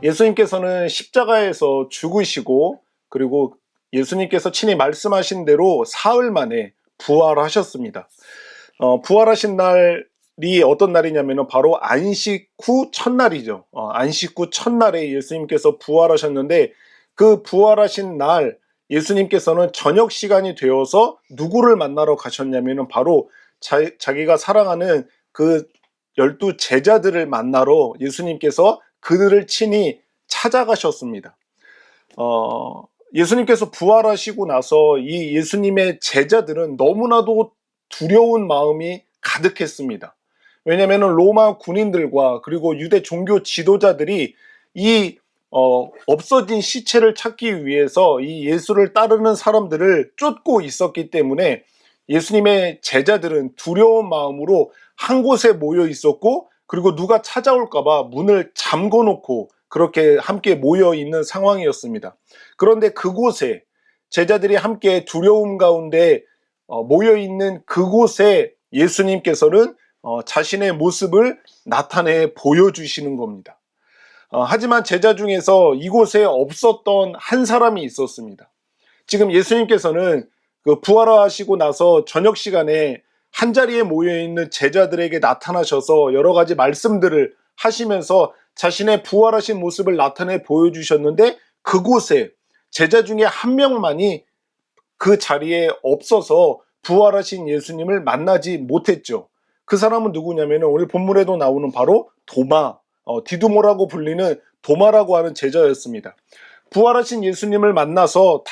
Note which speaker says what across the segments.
Speaker 1: 예수님께서는 십자가에서 죽으시고 그리고 예수님께서 친히 말씀하신 대로 사흘 만에 부활하셨습니다. 부활하신 날이 어떤 날이냐면 바로 안식 후 첫날이죠. 안식 후 첫날에 예수님께서 부활하셨는데 그 부활하신 날 예수님께서는 저녁 시간이 되어서 누구를 만나러 가셨냐면 바로 자기가 사랑하는 그 12 제자들을 만나러 예수님께서 그들을 친히 찾아가셨습니다. 예수님께서 부활하시고 나서 이 예수님의 제자들은 너무나도 두려운 마음이 가득했습니다. 왜냐하면 로마 군인들과 그리고 유대 종교 지도자들이 이 없어진 시체를 찾기 위해서 이 예수를 따르는 사람들을 쫓고 있었기 때문에 예수님의 제자들은 두려운 마음으로 한 곳에 모여 있었고, 그리고 누가 찾아올까봐 문을 잠궈 놓고 그렇게 함께 모여 있는 상황이었습니다. 그런데 그곳에 제자들이 함께 두려움 가운데 모여 있는 그곳에 예수님께서는 자신의 모습을 나타내 보여주시는 겁니다. 하지만 제자 중에서 이곳에 없었던 한 사람이 있었습니다. 지금 예수님께서는 그 부활하시고 나서 저녁 시간에 한자리에 모여있는 제자들에게 나타나셔서 여러 가지 말씀들을 하시면서 자신의 부활하신 모습을 나타내 보여주셨는데, 그곳에 제자 중에 한 명만이 그 자리에 없어서 부활하신 예수님을 만나지 못했죠. 그 사람은 누구냐면 오늘 본문에도 나오는 바로 도마, 디두모라고 불리는 도마라고 하는 제자였습니다. 부활하신 예수님을 만나서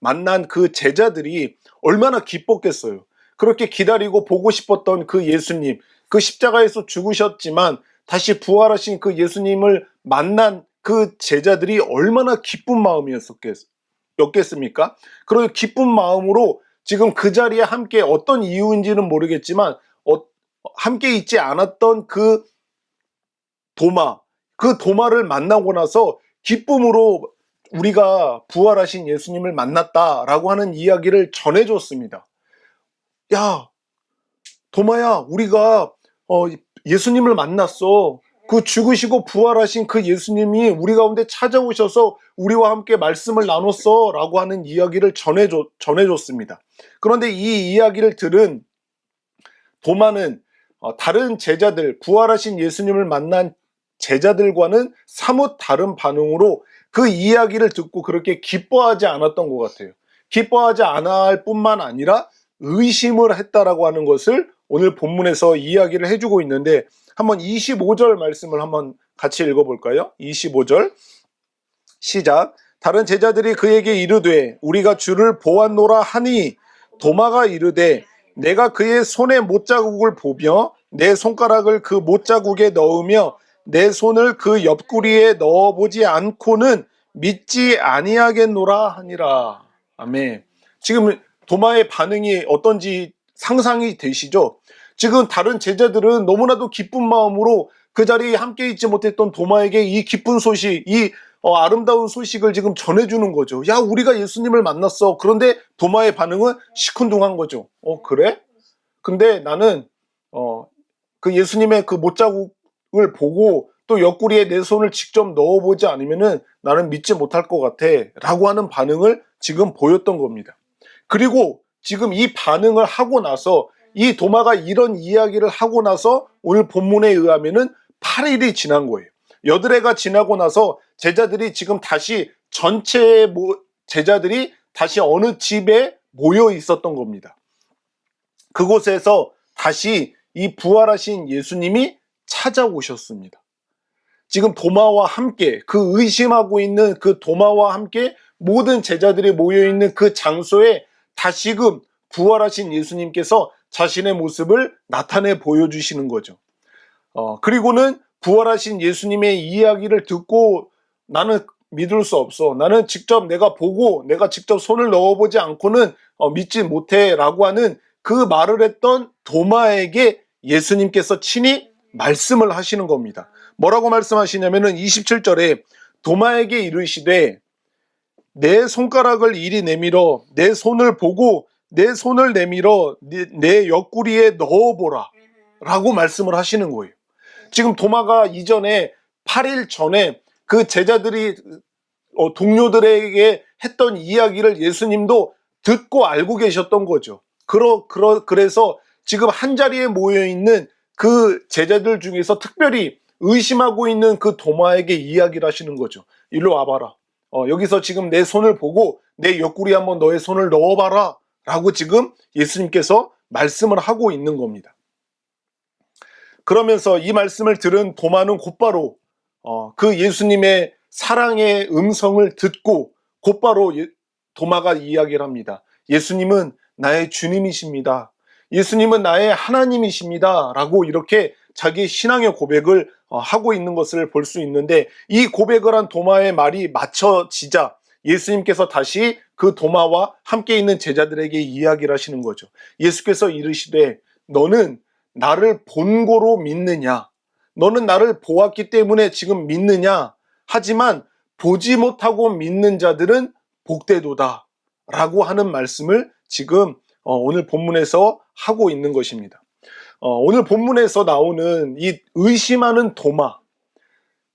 Speaker 1: 만난 그 제자들이 얼마나 기뻤겠어요. 그렇게 기다리고 보고 싶었던 그 예수님, 그 십자가에서 죽으셨지만 다시 부활하신 그 예수님을 만난 그 제자들이 얼마나 기쁜 마음이었겠습니까? 그리고 기쁜 마음으로 지금 그 자리에 함께, 어떤 이유인지는 모르겠지만 함께 있지 않았던 그 도마를 만나고 나서 기쁨으로 우리가 부활하신 예수님을 만났다라고 하는 이야기를 전해줬습니다. 야, 도마야, 우리가 예수님을 만났어. 그 죽으시고 부활하신 그 예수님이 우리 가운데 찾아오셔서 우리와 함께 말씀을 나눴어 라고 하는 이야기를 전해줬습니다. 그런데 이 이야기를 들은 도마는 다른 제자들, 부활하신 예수님을 만난 제자들과는 사뭇 다른 반응으로 그 이야기를 듣고 그렇게 기뻐하지 않았던 것 같아요. 기뻐하지 않을 뿐만 아니라 의심을 했다라고 하는 것을 오늘 본문에서 이야기를 해주고 있는데, 한번 25절 말씀을 한번 같이 읽어볼까요? 25절 시작. 다른 제자들이 그에게 이르되 우리가 주를 보았노라 하니, 도마가 이르되 내가 그의 손에 못자국을 보며 내 손가락을 그 못자국에 넣으며 내 손을 그 옆구리에 넣어보지 않고는 믿지 아니하겠노라 하니라. 아멘. 지금 도마의 반응이 어떤지 상상이 되시죠? 지금 다른 제자들은 너무나도 기쁜 마음으로 그 자리에 함께 있지 못했던 도마에게 이 기쁜 소식, 이 아름다운 소식을 지금 전해주는 거죠. 야, 우리가 예수님을 만났어. 그런데 도마의 반응은 시큰둥한 거죠. 그래? 근데 나는 그 예수님의 그 못자국을 보고 또 옆구리에 내 손을 직접 넣어보지 않으면은 나는 믿지 못할 것 같아 라고 하는 반응을 지금 보였던 겁니다. 그리고 지금 이 반응을 하고 나서, 이 도마가 이런 이야기를 하고 나서 오늘 본문에 의하면은 8일이 지난 거예요. 여드레가 지나고 나서 제자들이 지금 다시 전체 제자들이 다시 어느 집에 모여 있었던 겁니다. 그곳에서 다시 이 부활하신 예수님이 찾아오셨습니다. 지금 도마와 함께, 그 의심하고 있는 그 도마와 함께 모든 제자들이 모여있는 그 장소에 다시금 부활하신 예수님께서 자신의 모습을 나타내 보여주시는 거죠. 그리고는 부활하신 예수님의 이야기를 듣고 나는 믿을 수 없어. 나는 직접 내가 보고 내가 직접 손을 넣어보지 않고는 믿지 못해 라고 하는 그 말을 했던 도마에게 예수님께서 친히 말씀을 하시는 겁니다. 뭐라고 말씀하시냐면은 27절에 도마에게 이르시되 내 손가락을 이리 내밀어 내 손을 보고 내 손을 내밀어 내 옆구리에 넣어보라 라고 말씀을 하시는 거예요. 지금 도마가 이전에 8일 전에 그 제자들이 동료들에게 했던 이야기를 예수님도 듣고 알고 계셨던 거죠. 그래서 지금 한 자리에 모여 있는 그 제자들 중에서 특별히 의심하고 있는 그 도마에게 이야기를 하시는 거죠. 일로 와봐라. 여기서 지금 내 손을 보고 내 옆구리에 한번 너의 손을 넣어봐라 라고 지금 예수님께서 말씀을 하고 있는 겁니다. 그러면서 이 말씀을 들은 도마는 곧바로 그 예수님의 사랑의 음성을 듣고 곧바로 도마가 이야기를 합니다. 예수님은 나의 주님이십니다. 예수님은 나의 하나님이십니다. 라고 이렇게 자기 신앙의 고백을 하고 있는 것을 볼 수 있는데, 이 고백을 한 도마의 말이 맞춰지자 예수님께서 다시 그 도마와 함께 있는 제자들에게 이야기를 하시는 거죠. 예수께서 이르시되 너는 나를 본고로 믿느냐? 너는 나를 보았기 때문에 지금 믿느냐? 하지만 보지 못하고 믿는 자들은 복되도다 라고 하는 말씀을 지금 오늘 본문에서 하고 있는 것입니다. 오늘 본문에서 나오는 이 의심하는 도마,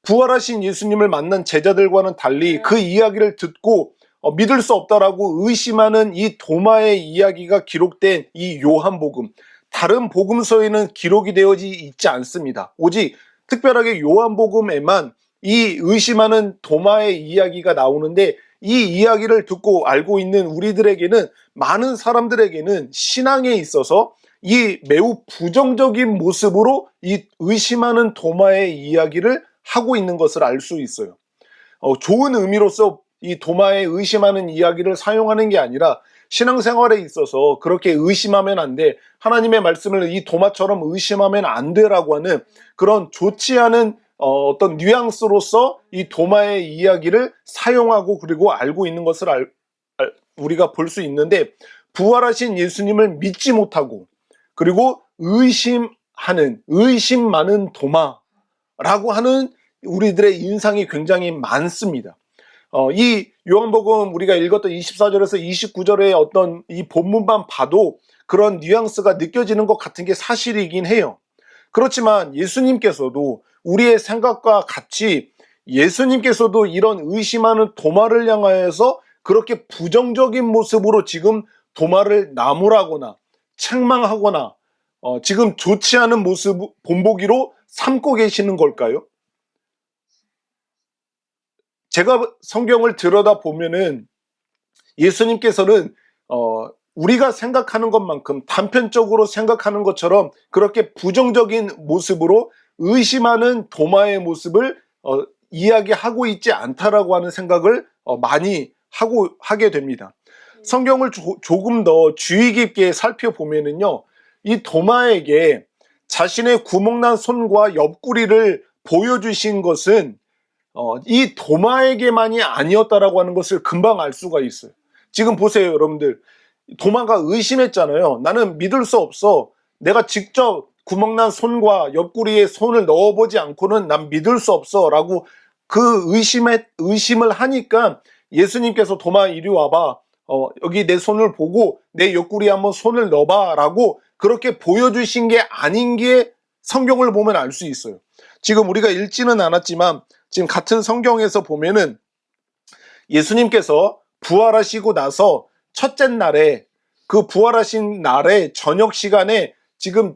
Speaker 1: 부활하신 예수님을 만난 제자들과는 달리 그 이야기를 듣고 믿을 수 없다라고 의심하는 이 도마의 이야기가 기록된 이 요한복음, 다른 복음서에는 기록이 되어지 있지 않습니다. 오직 특별하게 요한복음에만 이 의심하는 도마의 이야기가 나오는데, 이 이야기를 듣고 알고 있는 우리들에게는, 많은 사람들에게는 신앙에 있어서 이 매우 부정적인 모습으로 이 의심하는 도마의 이야기를 하고 있는 것을 알 수 있어요. 좋은 의미로서 이 도마의 의심하는 이야기를 사용하는 게 아니라 신앙생활에 있어서 그렇게 의심하면 안 돼, 하나님의 말씀을 이 도마처럼 의심하면 안 돼라고 하는 그런 좋지 않은 어떤 뉘앙스로서 이 도마의 이야기를 사용하고 그리고 알고 있는 것을 우리가 볼 수 있는데, 부활하신 예수님을 믿지 못하고 그리고 의심 많은 도마라고 하는 우리들의 인상이 굉장히 많습니다. 이 요한복음 우리가 읽었던 24절에서 29절의 어떤 이 본문만 봐도 그런 뉘앙스가 느껴지는 것 같은 게 사실이긴 해요. 그렇지만 예수님께서도 우리의 생각과 같이 예수님께서도 이런 의심하는 도마를 향하여서 그렇게 부정적인 모습으로 지금 도마를 나무라거나 책망하거나 지금 좋지 않은 모습 본보기로 삼고 계시는 걸까요? 제가 성경을 들여다보면은 예수님께서는 우리가 생각하는 것만큼 단편적으로 생각하는 것처럼 그렇게 부정적인 모습으로 의심하는 도마의 모습을 이야기하고 있지 않다라고 하는 생각을 많이 하게 됩니다. 성경을 조금 더 주의 깊게 살펴보면은요, 이 도마에게 자신의 구멍난 손과 옆구리를 보여주신 것은 이 도마에게만이 아니었다라고 하는 것을 금방 알 수가 있어요. 지금 보세요, 여러분들. 도마가 의심했잖아요. 나는 믿을 수 없어. 내가 직접 구멍난 손과 옆구리에 손을 넣어보지 않고는 난 믿을 수 없어 라고 그 의심을 하니까 예수님께서 도마 이리 와봐. 여기 내 손을 보고 내 옆구리에 한번 손을 넣어봐 라고 그렇게 보여주신 게 아닌 게 성경을 보면 알 수 있어요. 지금 우리가 읽지는 않았지만 지금 같은 성경에서 보면은 예수님께서 부활하시고 나서 첫째 날에, 그 부활하신 날에 저녁 시간에 지금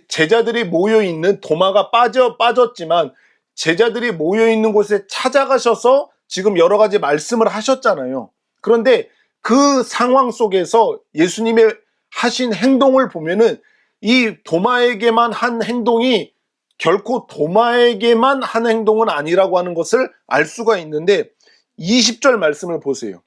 Speaker 1: 제자들이 모여있는, 도마가 빠졌지만 제자들이 모여있는 곳에 찾아가셔서 지금 여러 가지 말씀을 하셨잖아요. 그런데 그 상황 속에서 예수님의 하신 행동을 보면은 이 도마에게만 한 행동이 결코 도마에게만 한 행동은 아니라고 하는 것을 알 수가 있는데, 20절 말씀을 보세요.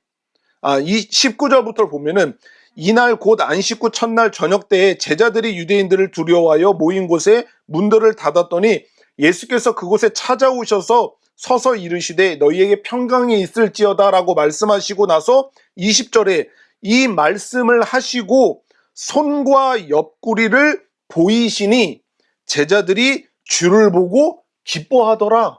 Speaker 1: 19절부터 보면은 이날 곧 안식 후 첫날 저녁 때에 제자들이 유대인들을 두려워하여 모인 곳에 문들을 닫았더니 예수께서 그곳에 찾아오셔서 서서 이르시되 너희에게 평강이 있을지어다 라고 말씀하시고 나서 20절에 이 말씀을 하시고 손과 옆구리를 보이시니 제자들이 주를 보고 기뻐하더라.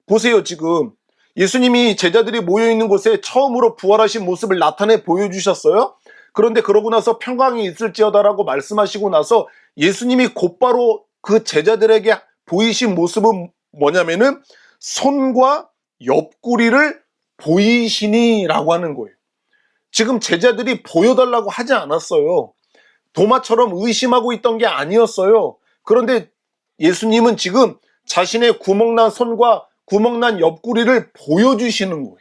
Speaker 1: 보세요, 지금 예수님이 제자들이 모여있는 곳에 처음으로 부활하신 모습을 나타내 보여주셨어요. 그런데 그러고 나서 평강이 있을지어다라고 말씀하시고 나서 예수님이 곧바로 그 제자들에게 보이신 모습은 뭐냐면은 손과 옆구리를 보이시니라고 하는 거예요. 지금 제자들이 보여달라고 하지 않았어요. 도마처럼 의심하고 있던 게 아니었어요. 그런데 예수님은 지금 자신의 구멍난 손과 구멍난 옆구리를 보여주시는 거예요.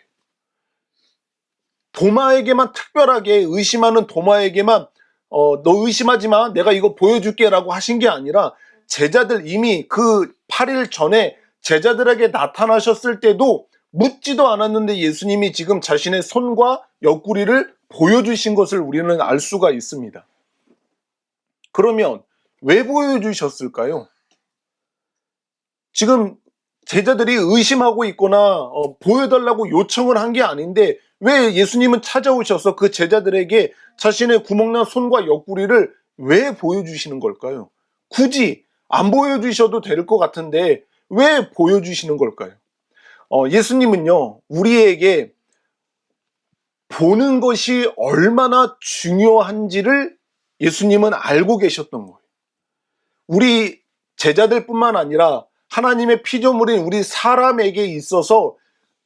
Speaker 1: 도마에게만 특별하게, 의심하는 도마에게만 너 의심하지 마, 내가 이거 보여줄게 라고 하신 게 아니라, 제자들 이미 그 8일 전에 제자들에게 나타나셨을 때도 묻지도 않았는데 예수님이 지금 자신의 손과 옆구리를 보여주신 것을 우리는 알 수가 있습니다. 그러면 왜 보여주셨을까요? 지금 제자들이 의심하고 있거나 보여달라고 요청을 한 게 아닌데 왜 예수님은 찾아오셔서 그 제자들에게 자신의 구멍난 손과 옆구리를 왜 보여주시는 걸까요? 굳이 안 보여주셔도 될 것 같은데 왜 보여주시는 걸까요? 예수님은요, 우리에게 보는 것이 얼마나 중요한지를 예수님은 알고 계셨던 거예요. 우리 제자들뿐만 아니라 하나님의 피조물인 우리 사람에게 있어서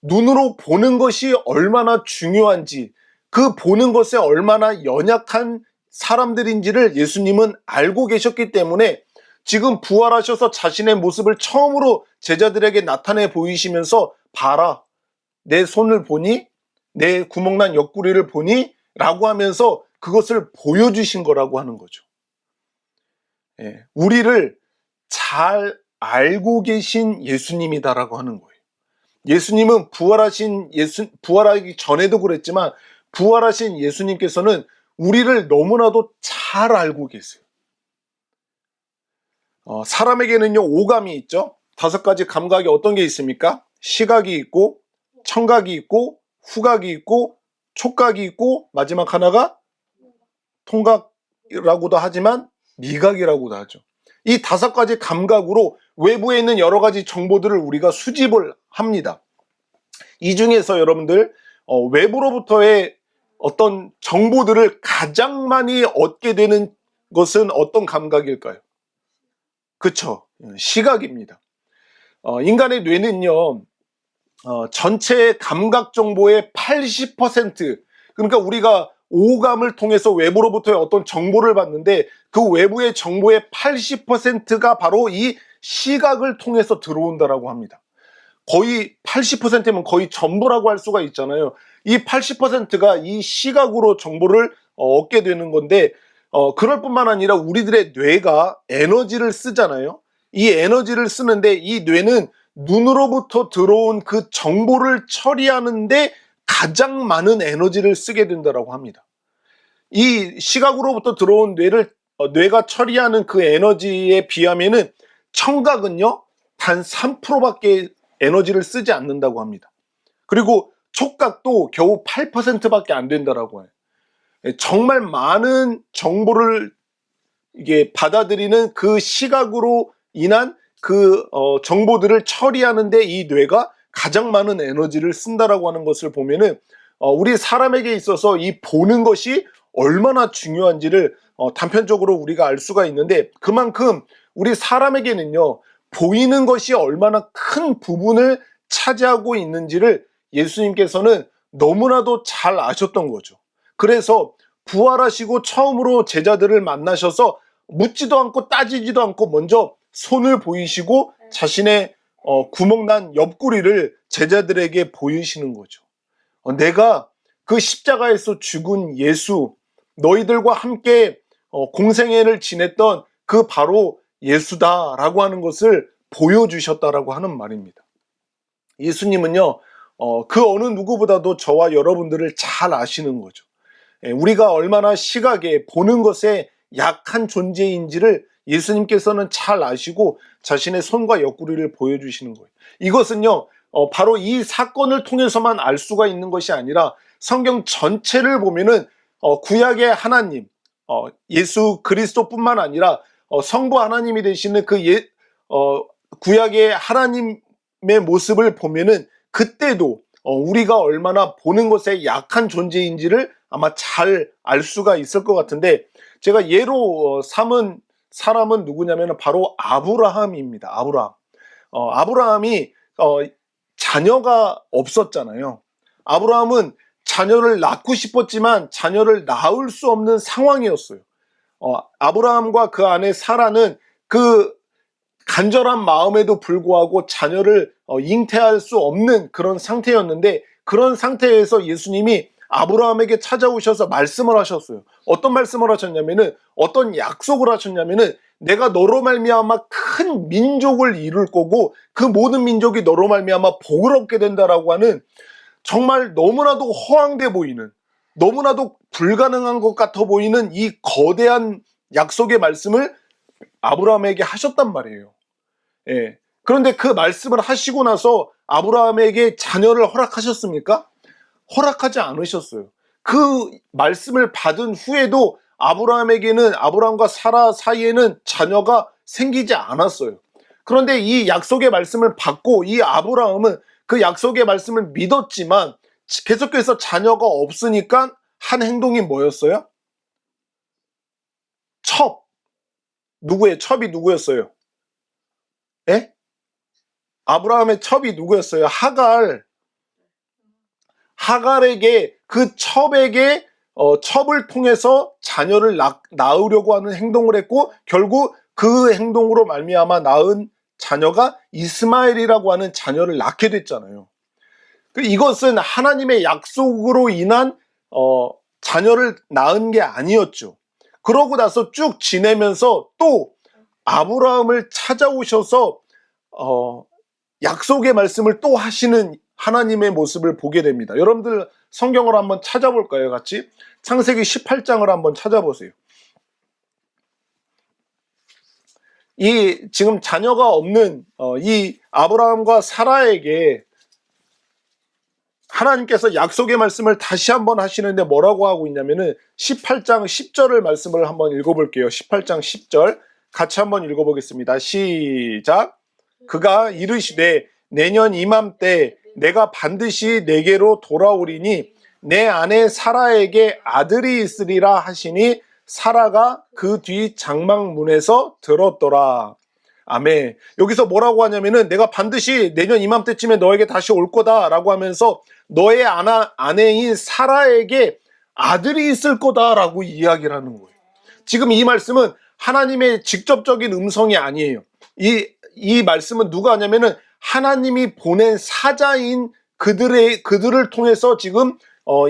Speaker 1: 눈으로 보는 것이 얼마나 중요한지, 그 보는 것에 얼마나 연약한 사람들인지를 예수님은 알고 계셨기 때문에 지금 부활하셔서 자신의 모습을 처음으로 제자들에게 나타내 보이시면서 봐라, 내 손을 보니? 내 구멍난 옆구리를 보니? 라고 하면서 그것을 보여주신 거라고 하는 거죠. 우리를 잘 알고 계신 예수님이다라고 하는 거예요. 예수님은 부활하기 전에도 그랬지만 부활하신 예수님께서는 우리를 너무나도 잘 알고 계세요. 사람에게는요, 오감이 있죠. 5가지 감각이 어떤 게 있습니까? 시각이 있고, 청각이 있고, 후각이 있고, 촉각이 있고, 마지막 하나가 통각이라고도 하지만 미각이라고도 하죠. 이 5가지 감각으로 외부에 있는 여러 가지 정보들을 우리가 수집을 합니다. 이 중에서 여러분들 외부로부터의 어떤 정보들을 가장 많이 얻게 되는 것은 어떤 감각일까요? 그쵸, 시각입니다. 인간의 뇌는요, 전체 감각 정보의 80%, 그러니까 우리가 오감을 통해서 외부로부터의 어떤 정보를 받는데 그 외부의 정보의 80%가 바로 이 시각을 통해서 들어온다라고 합니다. 거의 80%면 거의 전부라고 할 수가 있잖아요. 이 80%가 이 시각으로 정보를 얻게 되는 건데, 그럴 뿐만 아니라 우리들의 뇌가 에너지를 쓰잖아요. 이 에너지를 쓰는데 이 뇌는 눈으로부터 들어온 그 정보를 처리하는데 가장 많은 에너지를 쓰게 된다고 합니다. 이 시각으로부터 들어온 뇌가 처리하는 그 에너지에 비하면은 청각은요, 단 3%밖에 에너지를 쓰지 않는다고 합니다. 그리고 촉각도 겨우 8%밖에 안 된다라고 해요. 정말 많은 정보를 이게 받아들이는 그 시각으로 인한 그 정보들을 처리하는데 이 뇌가 가장 많은 에너지를 쓴다라고 하는 것을 보면은 우리 사람에게 있어서 이 보는 것이 얼마나 중요한지를 단편적으로 우리가 알 수가 있는데, 그만큼 우리 사람에게는요, 보이는 것이 얼마나 큰 부분을 차지하고 있는지를 예수님께서는 너무나도 잘 아셨던 거죠. 그래서 부활하시고 처음으로 제자들을 만나셔서 묻지도 않고 따지지도 않고 먼저 손을 보이시고 자신의 구멍난 옆구리를 제자들에게 보이시는 거죠. 내가 그 십자가에서 죽은 예수, 너희들과 함께 공생애를 지냈던 그 바로 예수다라고 하는 것을 보여주셨다라고 하는 말입니다. 예수님은요, 그 어느 누구보다도 저와 여러분들을 잘 아시는 거죠. 우리가 얼마나 시각에, 보는 것에 약한 존재인지를 예수님께서는 잘 아시고 자신의 손과 옆구리를 보여주시는 거예요. 이것은요, 바로 이 사건을 통해서만 알 수가 있는 것이 아니라 성경 전체를 보면은 구약의 하나님, 예수 그리스도뿐만 아니라 성부 하나님이 되시는 그 구약의 하나님의 모습을 보면은 그때도 우리가 얼마나 보는 것에 약한 존재인지를 아마 잘 알 수가 있을 것 같은데, 제가 예로 삼은 사람은 누구냐면 바로 아브라함입니다. 아브라함이 자녀가 없었잖아요. 아브라함은 자녀를 낳고 싶었지만 자녀를 낳을 수 없는 상황이었어요. 아브라함과 그 아내 사라는 그 간절한 마음에도 불구하고 자녀를 잉태할 수 없는 그런 상태였는데, 그런 상태에서 예수님이 아브라함에게 찾아오셔서 말씀을 하셨어요. 어떤 말씀을 하셨냐면은, 어떤 약속을 하셨냐면은, 내가 너로 말미암아 큰 민족을 이룰 거고 그 모든 민족이 너로 말미암아 복을 얻게 된다라고 하는, 정말 너무나도 허황돼 보이는, 너무나도 불가능한 것 같아 보이는 이 거대한 약속의 말씀을 아브라함에게 하셨단 말이에요. 예. 그런데 그 말씀을 하시고 나서 아브라함에게 자녀를 허락하셨습니까? 허락하지 않으셨어요. 그 말씀을 받은 후에도 아브라함과 사라 사이에는 자녀가 생기지 않았어요. 그런데 이 약속의 말씀을 받고 이 아브라함은 그 약속의 말씀을 믿었지만 계속해서 자녀가 없으니까 한 행동이 뭐였어요? 첩이 누구였어요? 예? 아브라함의 첩이 누구였어요? 하갈에게, 그 첩에게 첩을 통해서 자녀를 낳으려고 하는 행동을 했고, 결국 그 행동으로 말미암아 낳은 자녀가 이스마엘이라고 하는 자녀를 낳게 됐잖아요. 이것은 하나님의 약속으로 인한 자녀를 낳은 게 아니었죠. 그러고 나서 쭉 지내면서 또 아브라함을 찾아오셔서 약속의 말씀을 또 하시는 하나님의 모습을 보게 됩니다. 여러분들 성경을 한번 찾아볼까요? 같이 창세기 18장을 한번 찾아보세요. 이 지금 자녀가 없는 이 아브라함과 사라에게 하나님께서 약속의 말씀을 다시 한번 하시는데 뭐라고 하고 있냐면은 18장 10절을 말씀을 한번 읽어볼게요. 18장 10절 같이 한번 읽어보겠습니다. 시작. 그가 이르시되 내년 이맘때 내가 반드시 내게로 돌아오리니 내 아내 사라에게 아들이 있으리라 하시니 사라가 그 뒤 장막문에서 들었더라. 아멘. 여기서 뭐라고 하냐면은 내가 반드시 내년 이맘때쯤에 너에게 다시 올 거다라고 하면서 너의 아내인 사라에게 아들이 있을 거다라고 이야기를 하는 거예요. 지금 이 말씀은 하나님의 직접적인 음성이 아니에요. 이 말씀은 누가 하냐면은 하나님이 보낸 사자인 그들을 통해서 지금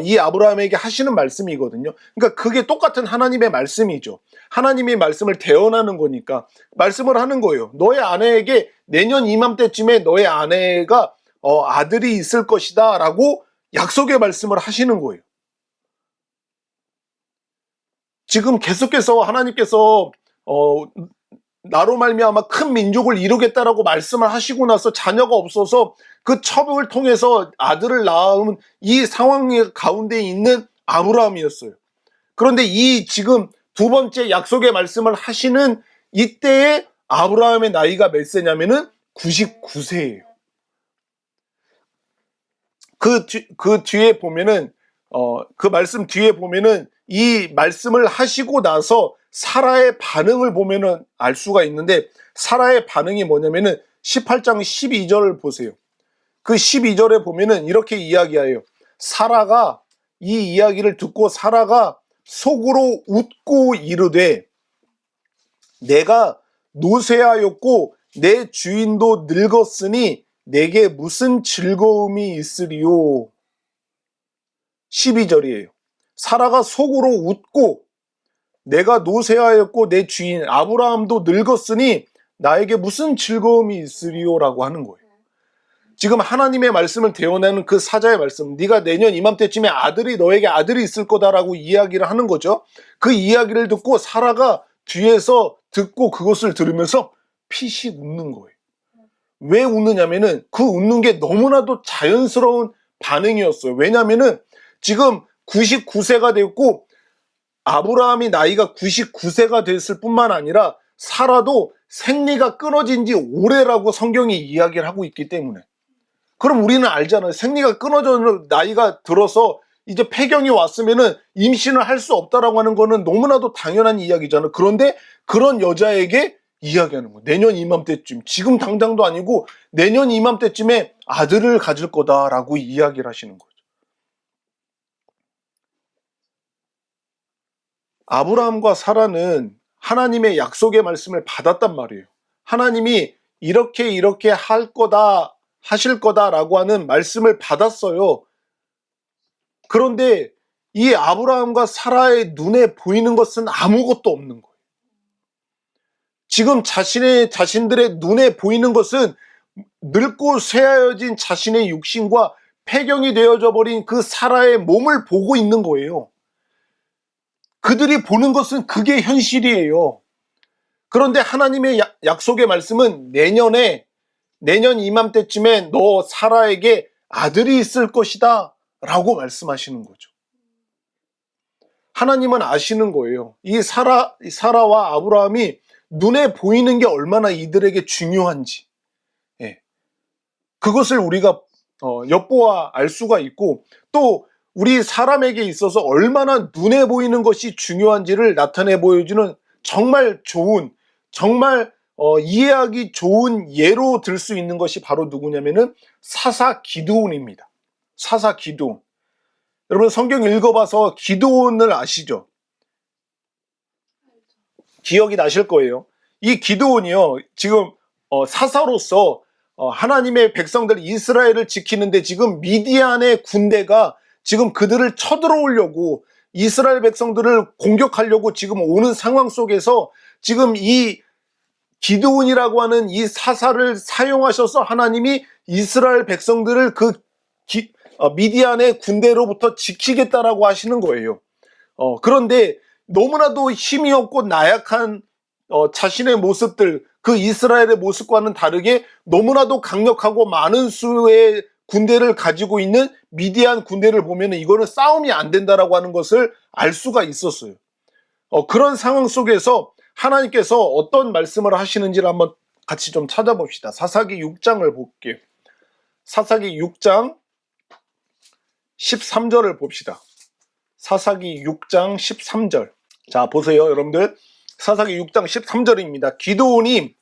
Speaker 1: 이 아브라함에게 하시는 말씀이거든요. 그러니까 그게 똑같은 하나님의 말씀이죠. 하나님의 말씀을 대언하는 거니까 말씀을 하는 거예요. 너의 아내에게 내년 이맘때쯤에 너의 아내가 아들이 있을 것이다 라고 약속의 말씀을 하시는 거예요. 지금 계속해서 하나님께서 나로 말미암아 큰 민족을 이루겠다라고 말씀을 하시고 나서 자녀가 없어서 그 첩을 통해서 아들을 낳은 이 상황 가운데 있는 아브라함이었어요. 그런데 이 지금 두 번째 약속의 말씀을 하시는 이때에 아브라함의 나이가 몇 세냐면은 99세예요. 그 뒤에 보면은 그 말씀 뒤에 보면은 이 말씀을 하시고 나서 사라의 반응을 보면은 알 수가 있는데, 사라의 반응이 뭐냐면은 18장 12절을 보세요. 그 12절에 보면은 이렇게 이야기해요. 이 이야기를 듣고 사라가 속으로 웃고 이르되 내가 노쇠하였고 내 주인도 늙었으니 내게 무슨 즐거움이 있으리요. 12절이에요. 사라가 속으로 웃고 내가 노쇠하였고 내 주인 아브라함도 늙었으니 나에게 무슨 즐거움이 있으리요라고 하는 거예요. 지금 하나님의 말씀을 대언하는 그 사자의 말씀, 네가 내년 이맘때쯤에 너에게 아들이 있을 거다라고 이야기를 하는 거죠. 그 이야기를 듣고 사라가 뒤에서 듣고 그것을 들으면서 피식 웃는 거예요. 왜 웃느냐면은 그 웃는 게 너무나도 자연스러운 반응이었어요. 왜냐면은 지금 99세가 됐고 아브라함이 나이가 99세가 됐을 뿐만 아니라 사라도 생리가 끊어진 지 오래라고 성경이 이야기를 하고 있기 때문에. 그럼 우리는 알잖아요. 생리가 끊어져 나이가 들어서 이제 폐경이 왔으면은 임신을 할 수 없다라고 하는 거는 너무나도 당연한 이야기잖아요. 그런데 그런 여자에게 이야기하는 거예요. 내년 이맘때쯤, 지금 당장도 아니고 내년 이맘때쯤에 아들을 가질 거다라고 이야기를 하시는 거죠. 아브라함과 사라는 하나님의 약속의 말씀을 받았단 말이에요. 하나님이 이렇게 할 거다, 하실 거다라고 하는 말씀을 받았어요. 그런데 이 아브라함과 사라의 눈에 보이는 것은 아무것도 없는 거예요. 지금 자신들의 눈에 보이는 것은 늙고 쇠하여진 자신의 육신과 폐경이 되어져 버린 그 사라의 몸을 보고 있는 거예요. 그들이 보는 것은 그게 현실이에요. 그런데 하나님의 약속의 말씀은 내년 이맘때쯤에 너 사라에게 아들이 있을 것이다 라고 말씀하시는 거죠. 하나님은 아시는 거예요. 이 사라와 아브라함이 눈에 보이는 게 얼마나 이들에게 중요한지. 예. 그것을 우리가 엿보아 알 수가 있고, 또 우리 사람에게 있어서 얼마나 눈에 보이는 것이 중요한지를 나타내 보여주는 정말 좋은, 정말 이해하기 좋은 예로 들 수 있는 것이 바로 누구냐면은 사사 기드온입니다. 사사 기드온. 여러분 성경 읽어봐서 기드온을 아시죠? 기억이 나실 거예요. 이 기드온이요, 지금 사사로서 하나님의 백성들 이스라엘을 지키는데 지금 미디안의 군대가 지금 그들을 쳐들어오려고, 이스라엘 백성들을 공격하려고 지금 오는 상황 속에서 지금 이 기드온이라고 하는 이 사사를 사용하셔서 하나님이 이스라엘 백성들을 그 미디안의 군대로부터 지키겠다라고 하시는 거예요. 그런데 너무나도 힘이 없고 나약한 자신의 모습들, 그 이스라엘의 모습과는 다르게 너무나도 강력하고 많은 수의 군대를 가지고 있는 미디안 군대를 보면 이거는 싸움이 안 된다라고 하는 것을 알 수가 있었어요. 그런 상황 속에서 하나님께서 어떤 말씀을 하시는지를 한번 같이 좀 찾아봅시다. 사사기 6장을 볼게요. 사사기 6장 13절을 봅시다. 사사기 6장 13절. 자, 보세요, 여러분들. 사사기 6장 13절입니다. 기드온이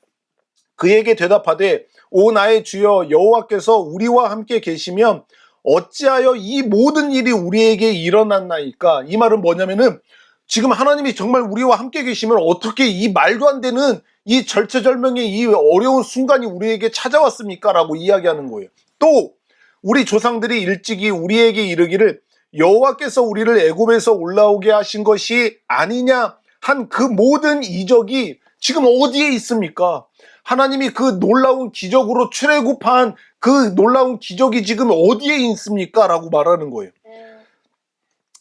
Speaker 1: 그에게 대답하되 오 나의 주여 여호와께서 우리와 함께 계시면 어찌하여 이 모든 일이 우리에게 일어났나이까? 이 말은 뭐냐면은 지금 하나님이 정말 우리와 함께 계시면 어떻게 이 말도 안 되는 이 절체절명의 이 어려운 순간이 우리에게 찾아왔습니까? 라고 이야기하는 거예요. 또 우리 조상들이 일찍이 우리에게 이르기를 여호와께서 우리를 애굽에서 올라오게 하신 것이 아니냐 한 그 모든 이적이 지금 어디에 있습니까? 하나님이 그 놀라운 기적으로 출애굽한 그 놀라운 기적이 지금 어디에 있습니까? 라고 말하는 거예요.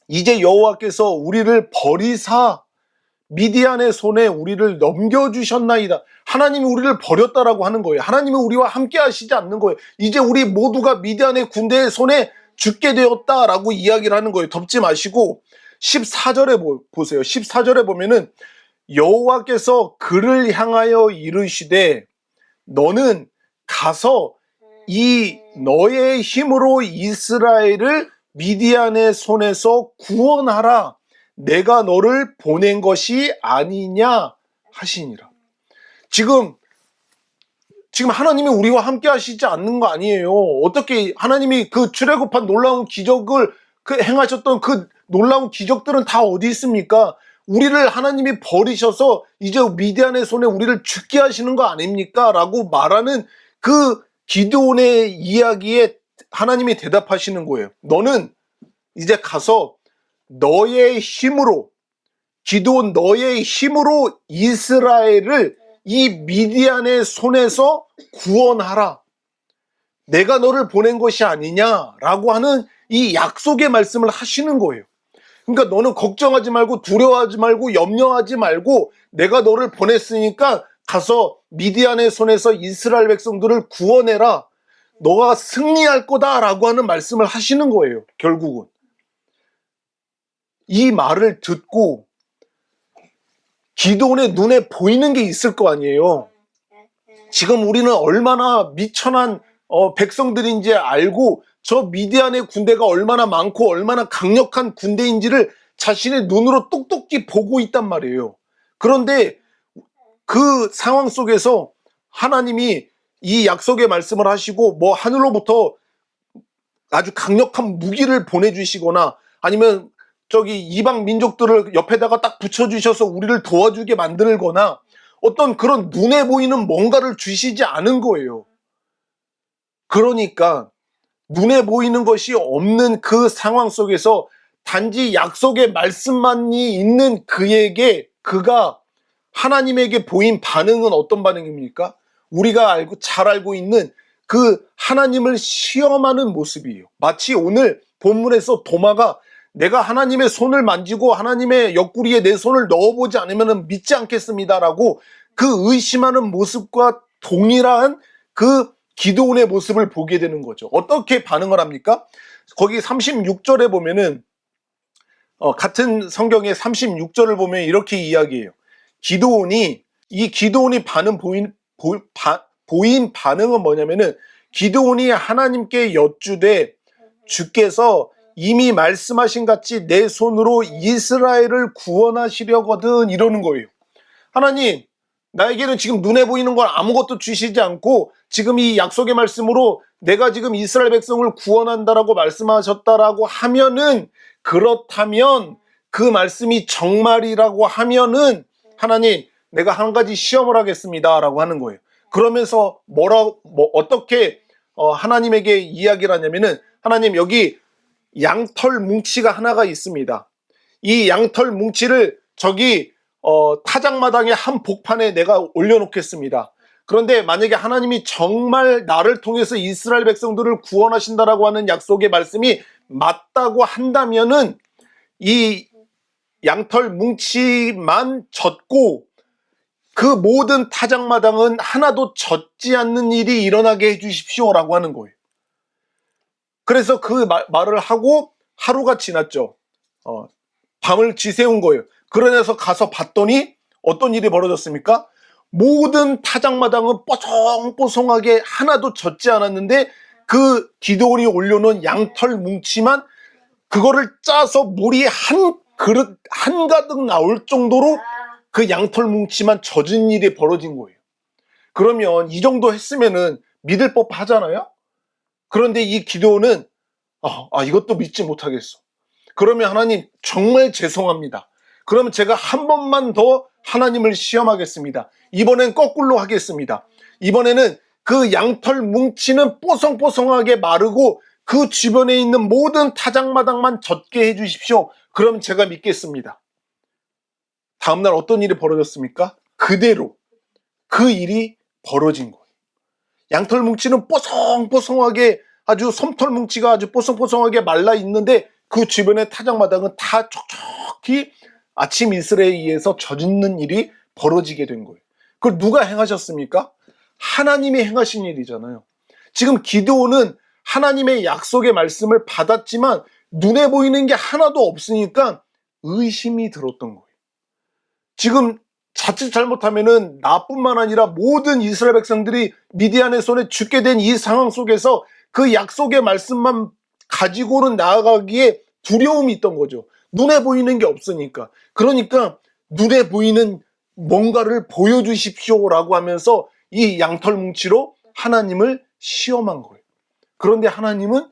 Speaker 1: 이제 여호와께서 우리를 버리사 미디안의 손에 우리를 넘겨주셨나이다. 하나님이 우리를 버렸다라고 하는 거예요. 하나님이 우리와 함께 하시지 않는 거예요. 이제 우리 모두가 미디안의 군대의 손에 죽게 되었다라고 이야기를 하는 거예요. 덮지 마시고 14절에 보세요. 14절에 보면은 여호와께서 그를 향하여 이르시되 너는 가서 이 너의 힘으로 이스라엘을 미디안의 손에서 구원하라. 내가 너를 보낸 것이 아니냐 하시니라. 지금 하나님이 우리와 함께 하시지 않는 거 아니에요. 어떻게 하나님이 그 출애굽한 놀라운 기적을 행하셨던 그 놀라운 기적들은 다 어디 있습니까? 우리를 하나님이 버리셔서 이제 미디안의 손에 우리를 죽게 하시는 거 아닙니까? 라고 말하는 그 기드온의 이야기에 하나님이 대답하시는 거예요. 너는 이제 가서 너의 힘으로, 기드온 너의 힘으로 이스라엘을 이 미디안의 손에서 구원하라. 내가 너를 보낸 것이 아니냐라고 하는 이 약속의 말씀을 하시는 거예요. 그러니까 너는 걱정하지 말고 두려워하지 말고 염려하지 말고 내가 너를 보냈으니까 가서 미디안의 손에서 이스라엘 백성들을 구원해라. 너가 승리할 거다라고 하는 말씀을 하시는 거예요. 결국은. 이 말을 듣고 기드온의 눈에 보이는 게 있을 거 아니에요. 지금 우리는 얼마나 미천한 백성들인지 알고 저 미디안의 군대가 얼마나 많고 얼마나 강력한 군대인지를 자신의 눈으로 똑똑히 보고 있단 말이에요. 그런데 그 상황 속에서 하나님이 이 약속의 말씀을 하시고 뭐 하늘로부터 아주 강력한 무기를 보내주시거나 아니면 저기 이방 민족들을 옆에다가 딱 붙여주셔서 우리를 도와주게 만들거나 어떤 그런 눈에 보이는 뭔가를 주시지 않은 거예요. 그러니까 눈에 보이는 것이 없는 그 상황 속에서 단지 약속의 말씀만이 있는 그에게 그가 하나님에게 보인 반응은 어떤 반응입니까? 우리가 잘 알고 있는 그 하나님을 시험하는 모습이에요. 마치 오늘 본문에서 도마가 내가 하나님의 손을 만지고 하나님의 옆구리에 내 손을 넣어보지 않으면 믿지 않겠습니다라고 그 의심하는 모습과 동일한 그 기도원의 모습을 보게 되는 거죠. 어떻게 반응을 합니까? 거기 36절에 보면은 같은 성경의 36절을 보면 이렇게 이야기해요. 이 기드온이 보인 반응은 뭐냐면은 기드온이 하나님께 여쭈되 주께서 이미 말씀하신 같이 내 손으로 이스라엘을 구원하시려거든 이러는 거예요. 하나님, 나에게는 지금 눈에 보이는 건 아무것도 주시지 않고 지금 이 약속의 말씀으로 내가 지금 이스라엘 백성을 구원한다라고 말씀하셨다라고 하면은 그렇다면 그 말씀이 정말이라고 하면은 하나님, 내가 한 가지 시험을 하겠습니다라고 하는 거예요. 그러면서 어떻게 하나님에게 이야기를 하냐면은 하나님 여기 양털 뭉치가 하나가 있습니다. 이 양털 뭉치를 저기 타작마당의 한 복판에 내가 올려놓겠습니다. 그런데 만약에 하나님이 정말 나를 통해서 이스라엘 백성들을 구원하신다라고 하는 약속의 말씀이 맞다고 한다면은 이 양털 뭉치만 젖고 그 모든 타작마당은 하나도 젖지 않는 일이 일어나게 해주십시오라고 하는 거예요. 그래서 그 말을 하고 하루가 지났죠. 밤을 지새운 거예요. 그러면서 가서 봤더니 어떤 일이 벌어졌습니까? 모든 타작마당은 뽀송뽀송하게 하나도 젖지 않았는데 그 기드온이 올려놓은 양털 뭉치만 그거를 짜서 물이 한 그릇 한가득 나올 정도로 그 양털 뭉치만 젖은 일이 벌어진 거예요. 그러면 이 정도 했으면은 믿을 법 하잖아요? 그런데 이 기드온은 이것도 믿지 못하겠어. 그러면 하나님 정말 죄송합니다. 그러면 제가 한 번만 더 하나님을 시험하겠습니다. 이번엔 거꾸로 하겠습니다. 이번에는 그 양털 뭉치는 뽀송뽀송하게 마르고 그 주변에 있는 모든 타작마당만 젖게 해주십시오. 그럼 제가 믿겠습니다. 다음날 어떤 일이 벌어졌습니까? 그대로 그 일이 벌어진 거예요. 양털 뭉치는 뽀송뽀송하게 아주 솜털 뭉치가 아주 뽀송뽀송하게 말라 있는데 그 주변의 타작마당은 다 촉촉히 아침 이슬에 의해서 젖는 일이 벌어지게 된 거예요. 그걸 누가 행하셨습니까? 하나님이 행하신 일이잖아요. 지금 기드온은 하나님의 약속의 말씀을 받았지만 눈에 보이는 게 하나도 없으니까 의심이 들었던 거예요. 지금 자칫 잘못하면은 나뿐만 아니라 모든 이스라엘 백성들이 미디안의 손에 죽게 된 이 상황 속에서 그 약속의 말씀만 가지고는 나아가기에 두려움이 있던 거죠. 눈에 보이는 게 없으니까. 그러니까 눈에 보이는 뭔가를 보여주십시오라고 하면서 이 양털 뭉치로 하나님을 시험한 거예요. 그런데 하나님은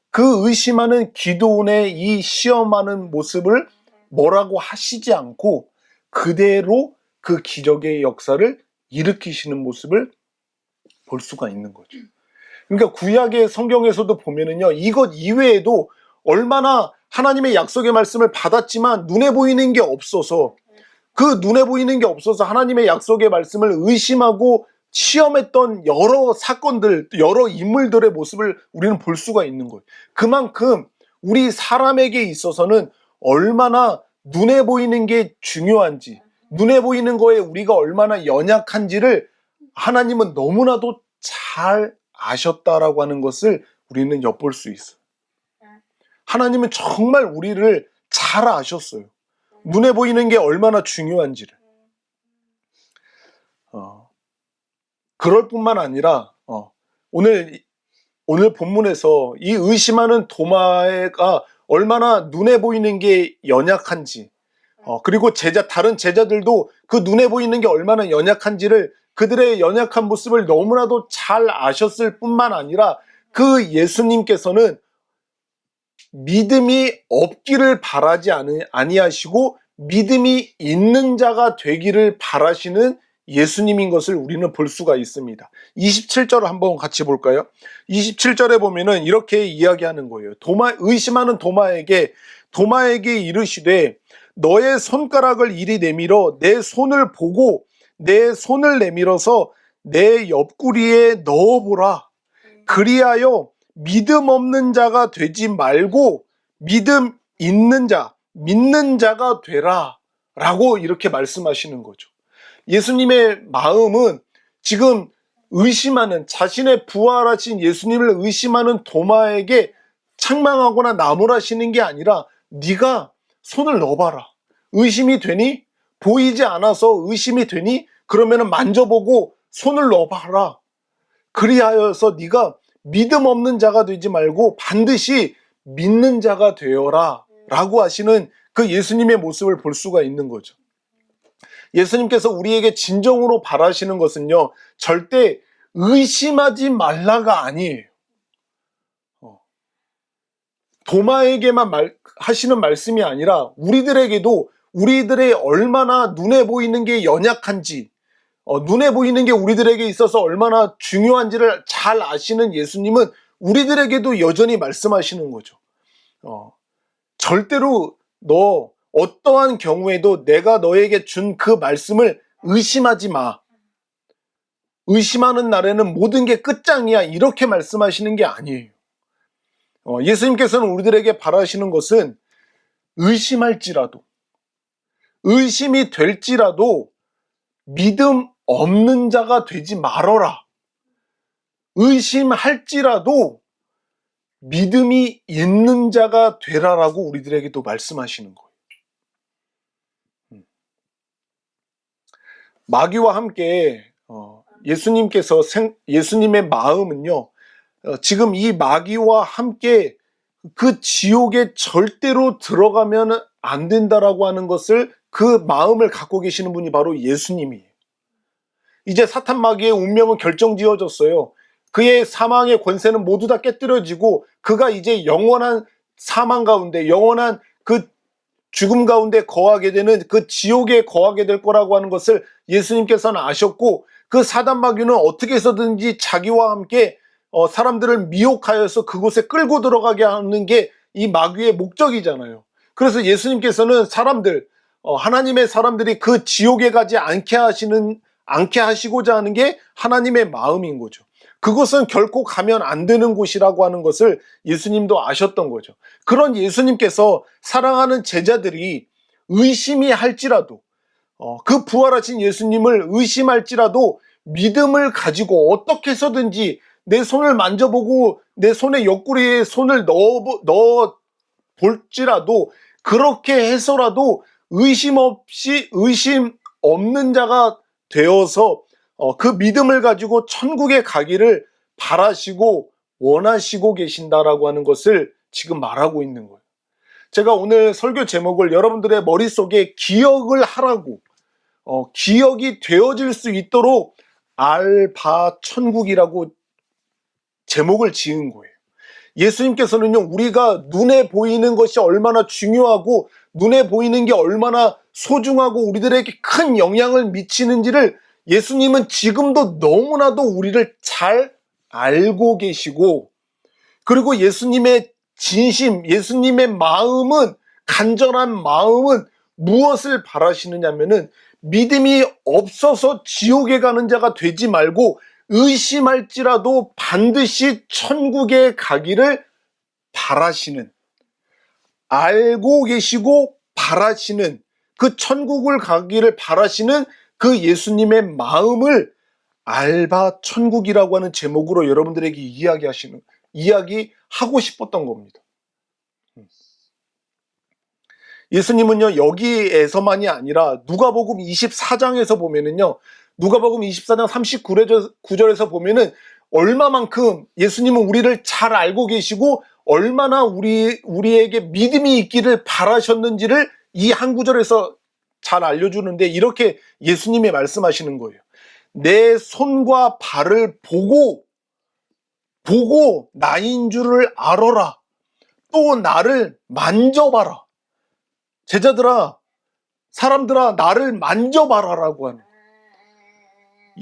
Speaker 1: 그 의심하는 기드온의 이 시험하는 모습을 뭐라고 하시지 않고 그대로 그 기적의 역사를 일으키시는 모습을 볼 수가 있는 거죠. 그러니까 구약의 성경에서도 보면은요, 이것 이외에도 얼마나 하나님의 약속의 말씀을 받았지만 눈에 보이는 게 없어서 그 눈에 보이는 게 없어서 하나님의 약속의 말씀을 의심하고 시험했던 여러 사건들, 여러 인물들의 모습을 우리는 볼 수가 있는 거예요. 그만큼 우리 사람에게 있어서는 얼마나 눈에 보이는 게 중요한지, 눈에 보이는 거에 우리가 얼마나 연약한지를 하나님은 너무나도 잘 아셨다라고 하는 것을 우리는 엿볼 수 있어요. 하나님은 정말 우리를 잘 아셨어요. 눈에 보이는 게 얼마나 중요한지를. 그럴 뿐만 아니라 오늘 본문에서 이 의심하는 도마가 얼마나 눈에 보이는 게 연약한지, 그리고 다른 제자들도 그 눈에 보이는 게 얼마나 연약한지를, 그들의 연약한 모습을 너무나도 잘 아셨을 뿐만 아니라 그 예수님께서는 믿음이 없기를 바라지 아니하시고 믿음이 있는 자가 되기를 바라시는 예수님인 것을 우리는 볼 수가 있습니다. 27절 한번 같이 볼까요? 27절에 보면은 이렇게 이야기하는 거예요. 의심하는 도마에게 이르시되 너의 손가락을 이리 내밀어 내 손을 보고 내 손을 내밀어서 내 옆구리에 넣어보라. 그리하여 믿음 없는 자가 되지 말고 믿음 있는 자, 믿는 자가 되라 라고 이렇게 말씀하시는 거죠. 예수님의 마음은 지금 자신의 부활하신 예수님을 의심하는 도마에게 책망하거나 나무라시는 게 아니라 네가 손을 넣어봐라. 의심이 되니? 보이지 않아서 의심이 되니? 그러면 만져보고 손을 넣어봐라. 그리하여서 네가 믿음 없는 자가 되지 말고 반드시 믿는 자가 되어라 라고 하시는 그 예수님의 모습을 볼 수가 있는 거죠. 예수님께서 우리에게 진정으로 바라시는 것은요, 절대 의심하지 말라가 아니에요. 도마에게만 하시는 말씀이 아니라 우리들에게도 우리들의 얼마나 눈에 보이는 게 연약한지, 눈에 보이는 게 우리들에게 있어서 얼마나 중요한지를 잘 아시는 예수님은 우리들에게도 여전히 말씀하시는 거죠. 절대로 너 어떠한 경우에도 내가 너에게 준 그 말씀을 의심하지 마. 의심하는 날에는 모든 게 끝장이야. 이렇게 말씀하시는 게 아니에요. 예수님께서는 우리들에게 바라시는 것은 의심할지라도, 의심이 될지라도 믿음 없는 자가 되지 말어라. 의심할지라도 믿음이 있는 자가 되라라고 우리들에게도 말씀하시는 거예요. 마귀와 함께 예수님의 마음은요, 지금 이 마귀와 함께 그 지옥에 절대로 들어가면 안 된다라고 하는 것을, 그 마음을 갖고 계시는 분이 바로 예수님이에요. 이제 사탄 마귀의 운명은 결정지어졌어요. 그의 사망의 권세는 모두 다 깨뜨려지고 그가 이제 영원한 사망 가운데, 영원한 그 죽음 가운데 거하게 되는, 그 지옥에 거하게 될 거라고 하는 것을 예수님께서는 아셨고, 그 사단 마귀는 어떻게 해서든지 자기와 함께 사람들을 미혹하여서 그곳에 끌고 들어가게 하는 게 이 마귀의 목적이잖아요. 그래서 예수님께서는 하나님의 사람들이 그 지옥에 가지 않게 하시고자 하는 게 하나님의 마음인 거죠. 그것은 결코 가면 안 되는 곳이라고 하는 것을 예수님도 아셨던 거죠. 그런 예수님께서 사랑하는 제자들이 의심이 할지라도, 그 부활하신 예수님을 의심할지라도 믿음을 가지고 어떻게 해서든지 내 손을 만져보고 내 손의 옆구리에 손을 넣어 볼지라도, 그렇게 해서라도 의심 없는 자가 되어서 그 믿음을 가지고 천국에 가기를 바라시고 원하시고 계신다라고 하는 것을 지금 말하고 있는 거예요. 제가 오늘 설교 제목을 여러분들의 머릿속에 기억을 하라고, 기억이 되어질 수 있도록 알바 천국이라고 제목을 지은 거예요. 예수님께서는요, 우리가 눈에 보이는 것이 얼마나 중요하고 눈에 보이는 게 얼마나 소중하고 우리들에게 큰 영향을 미치는지를 예수님은 지금도 너무나도 우리를 잘 알고 계시고, 그리고 예수님의 진심, 예수님의 마음은, 간절한 마음은 무엇을 바라시느냐면은 믿음이 없어서 지옥에 가는 자가 되지 말고 의심할지라도 반드시 천국에 가기를 바라시는, 알고 계시고 바라시는, 그 천국을 가기를 바라시는 그 예수님의 마음을 알바 천국이라고 하는 제목으로 여러분들에게 이야기하고 싶었던 겁니다. 예수님은요, 여기에서만이 아니라 누가복음 24장에서 보면은요, 누가복음 24장 39절에서 보면은 얼마만큼 예수님은 우리를 잘 알고 계시고 얼마나 우리에게 믿음이 있기를 바라셨는지를 이 한 구절에서 잘 알려주는데 이렇게 예수님이 말씀하시는 거예요. 내 손과 발을 보고 나인 줄을 알아라. 또 나를 만져봐라. 제자들아, 사람들아, 나를 만져봐라라고 하는.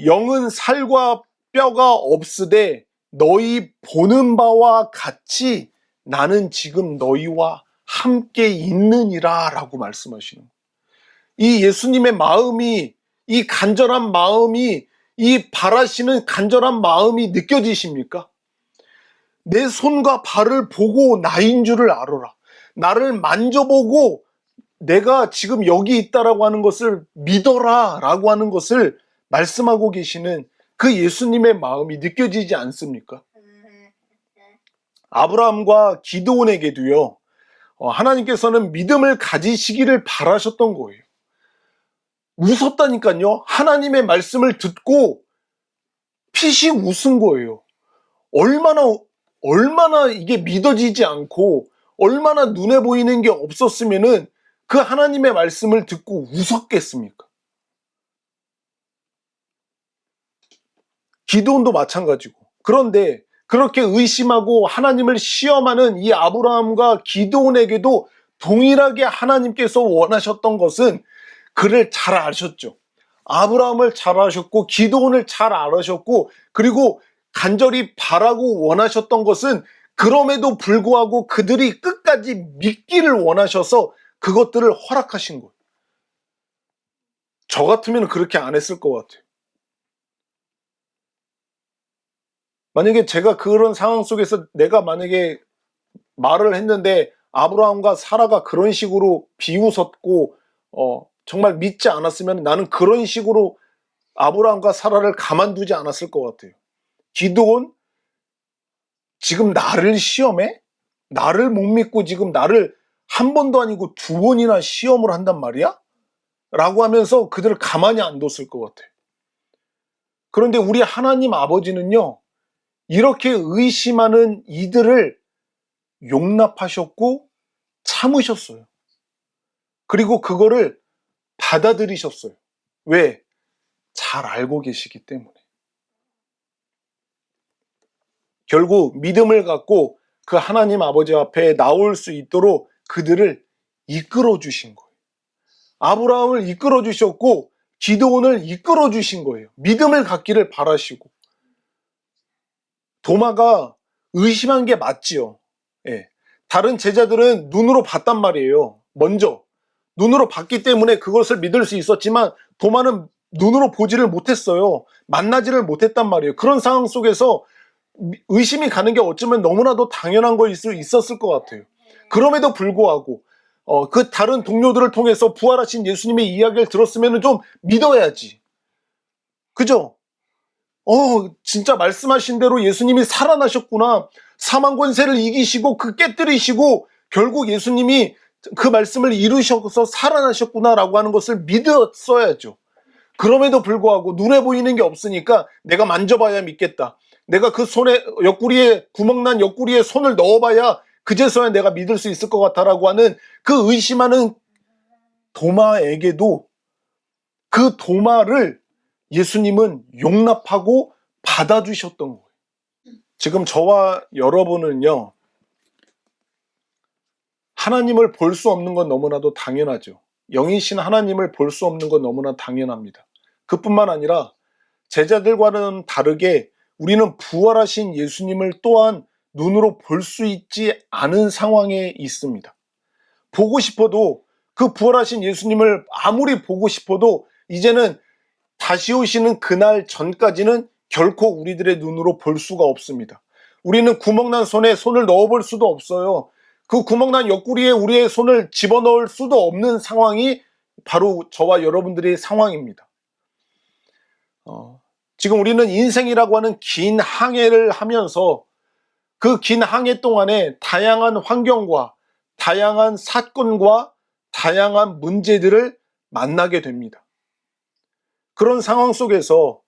Speaker 1: 영은 살과 뼈가 없으되 너희 보는 바와 같이 나는 지금 너희와 함께 있느니라 라고 말씀하시는 거예요. 이 예수님의 마음이, 이 간절한 마음이, 이 바라시는 간절한 마음이 느껴지십니까? 내 손과 발을 보고 나인 줄을 알아라. 나를 만져보고 내가 지금 여기 있다라고 하는 것을 믿어라 라고 하는 것을 말씀하고 계시는 그 예수님의 마음이 느껴지지 않습니까? 아브라함과 기드온에게도요, 하나님께서는 믿음을 가지시기를 바라셨던 거예요. 웃었다니까요. 하나님의 말씀을 듣고 피식 웃은 거예요. 얼마나 이게 믿어지지 않고 얼마나 눈에 보이는 게 없었으면은 그 하나님의 말씀을 듣고 웃었겠습니까? 기드온도 마찬가지고. 그런데 그렇게 의심하고 하나님을 시험하는 이 아브라함과 기드온에게도 동일하게 하나님께서 원하셨던 것은 그를 잘 아셨죠. 아브라함을 잘 아셨고 기드온을 잘 알으셨고, 그리고 간절히 바라고 원하셨던 것은 그럼에도 불구하고 그들이 끝까지 믿기를 원하셔서 그것들을 허락하신 거예요. 저 같으면 그렇게 안 했을 것 같아요. 만약에 제가 그런 상황 속에서 내가 만약에 말을 했는데 아브라함과 사라가 그런 식으로 비웃었고 정말 믿지 않았으면 나는 그런 식으로 아브라함과 사라를 가만두지 않았을 것 같아요. 기드온, 지금 나를 시험해? 나를 못 믿고 지금 나를 한 번도 아니고 두 번이나 시험을 한단 말이야? 라고 하면서 그들을 가만히 안 뒀을 것 같아요. 그런데 우리 하나님 아버지는요, 이렇게 의심하는 이들을 용납하셨고 참으셨어요. 그리고 그거를 받아들이셨어요. 왜? 잘 알고 계시기 때문에. 결국 믿음을 갖고 그 하나님 아버지 앞에 나올 수 있도록 그들을 이끌어 주신 거예요. 아브라함을 이끌어 주셨고 기드온을 이끌어 주신 거예요. 믿음을 갖기를 바라시고. 도마가 의심한 게 맞지요. 예. 다른 제자들은 눈으로 봤단 말이에요. 먼저 눈으로 봤기 때문에 그것을 믿을 수 있었지만 도마는 눈으로 보지를 못했어요. 만나지를 못했단 말이에요. 그런 상황 속에서 의심이 가는 게 어쩌면 너무나도 당연한 거일 수 있었을 것 같아요. 그럼에도 불구하고 그 다른 동료들을 통해서 부활하신 예수님의 이야기를 들었으면 좀 믿어야지. 그죠? 진짜 말씀하신 대로 예수님이 살아나셨구나. 사망 권세를 이기시고 그 깨뜨리시고 결국 예수님이 그 말씀을 이루셔서 살아나셨구나라고 하는 것을 믿었어야죠. 그럼에도 불구하고 눈에 보이는 게 없으니까 내가 만져봐야 믿겠다. 내가 그 손에 구멍난 옆구리에 손을 넣어봐야 그제서야 내가 믿을 수 있을 것 같다라고 하는 그 의심하는 도마에게도 그 도마를 예수님은 용납하고 받아주셨던 거예요. 지금 저와 여러분은요, 하나님을 볼 수 없는 건 너무나도 당연하죠. 영이신 하나님을 볼 수 없는 건 너무나 당연합니다. 그뿐만 아니라 제자들과는 다르게 우리는 부활하신 예수님을 또한 눈으로 볼 수 있지 않은 상황에 있습니다. 보고 싶어도 그 부활하신 예수님을 아무리 보고 싶어도 이제는 다시 오시는 그날 전까지는 결코 우리들의 눈으로 볼 수가 없습니다. 우리는 구멍난 손에 손을 넣어볼 수도 없어요. 그 구멍난 옆구리에 우리의 손을 집어넣을 수도 없는 상황이 바로 저와 여러분들의 상황입니다. 지금 우리는 인생이라고 하는 긴 항해를 하면서 그 긴 항해 동안에 다양한 환경과 다양한 사건과 다양한 문제들을 만나게 됩니다. 그런 상황 속에서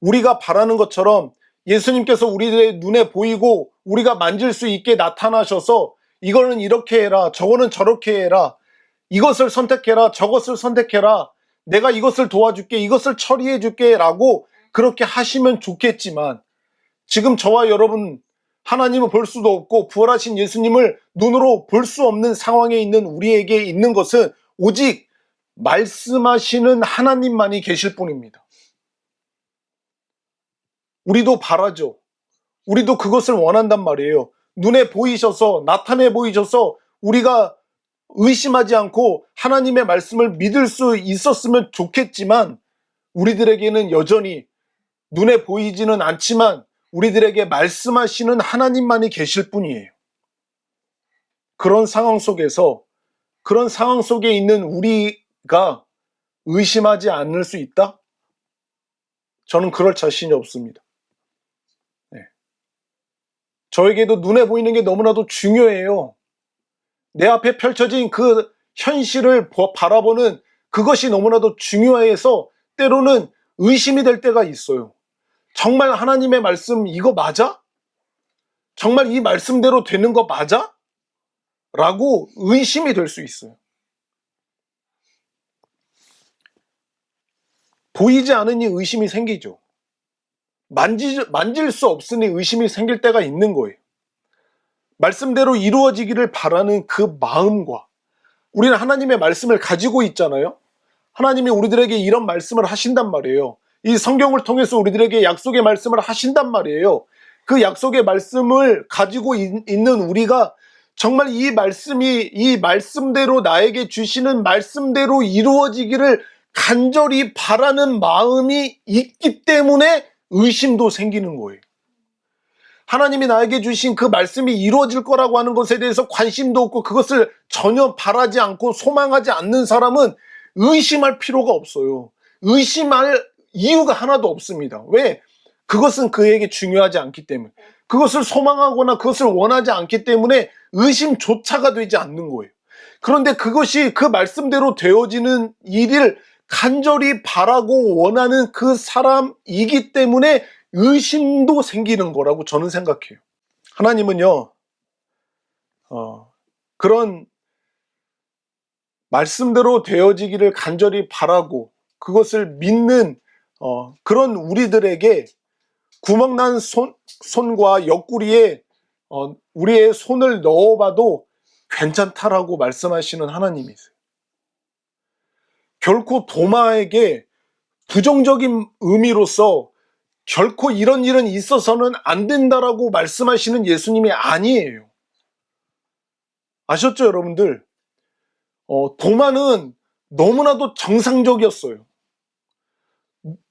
Speaker 1: 우리가 바라는 것처럼 예수님께서 우리들의 눈에 보이고 우리가 만질 수 있게 나타나셔서 이거는 이렇게 해라, 저거는 저렇게 해라, 이것을 선택해라, 저것을 선택해라, 내가 이것을 도와줄게, 이것을 처리해줄게 라고 그렇게 하시면 좋겠지만, 지금 저와 여러분 하나님을 볼 수도 없고 부활하신 예수님을 눈으로 볼 수 없는 상황에 있는 우리에게 있는 것은 오직 말씀하시는 하나님만이 계실 뿐입니다. 우리도 바라죠. 우리도 그것을 원한단 말이에요. 눈에 보이셔서, 나타내 보이셔서 우리가 의심하지 않고 하나님의 말씀을 믿을 수 있었으면 좋겠지만, 우리들에게는 여전히 눈에 보이지는 않지만 우리들에게 말씀하시는 하나님만이 계실 뿐이에요. 그런 상황 속에 있는 우리가 의심하지 않을 수 있다? 저는 그럴 자신이 없습니다. 네. 저에게도 눈에 보이는 게 너무나도 중요해요. 내 앞에 펼쳐진 그 현실을 바라보는 그것이 너무나도 중요해서 때로는 의심이 될 때가 있어요. 정말 하나님의 말씀 이거 맞아? 정말 이 말씀대로 되는 거 맞아? 라고 의심이 될 수 있어요. 보이지 않으니 의심이 생기죠. 만질 수 없으니 의심이 생길 때가 있는 거예요. 말씀대로 이루어지기를 바라는 그 마음과, 우리는 하나님의 말씀을 가지고 있잖아요. 하나님이 우리들에게 이런 말씀을 하신단 말이에요. 이 성경을 통해서 우리들에게 약속의 말씀을 하신단 말이에요. 그 약속의 말씀을 가지고 있는 우리가 정말 이 말씀이 이 말씀대로 나에게 주시는 말씀대로 이루어지기를 간절히 바라는 마음이 있기 때문에 의심도 생기는 거예요. 하나님이 나에게 주신 그 말씀이 이루어질 거라고 하는 것에 대해서 관심도 없고 그것을 전혀 바라지 않고 소망하지 않는 사람은 의심할 필요가 없어요. 의심할 이유가 하나도 없습니다. 왜? 그것은 그에게 중요하지 않기 때문에, 그것을 소망하거나 그것을 원하지 않기 때문에 의심조차가 되지 않는 거예요. 그런데 그것이 그 말씀대로 되어지는 일을 간절히 바라고 원하는 그 사람이기 때문에 의심도 생기는 거라고 저는 생각해요. 하나님은요, 그런 말씀대로 되어지기를 간절히 바라고 그것을 믿는 그런 우리들에게 구멍난 손과 옆구리에 우리의 손을 넣어봐도 괜찮다라고 말씀하시는 하나님이세요. 결코 도마에게 부정적인 의미로서 결코 이런 일은 있어서는 안 된다라고 말씀하시는 예수님이 아니에요. 아셨죠, 여러분들? 도마는 너무나도 정상적이었어요.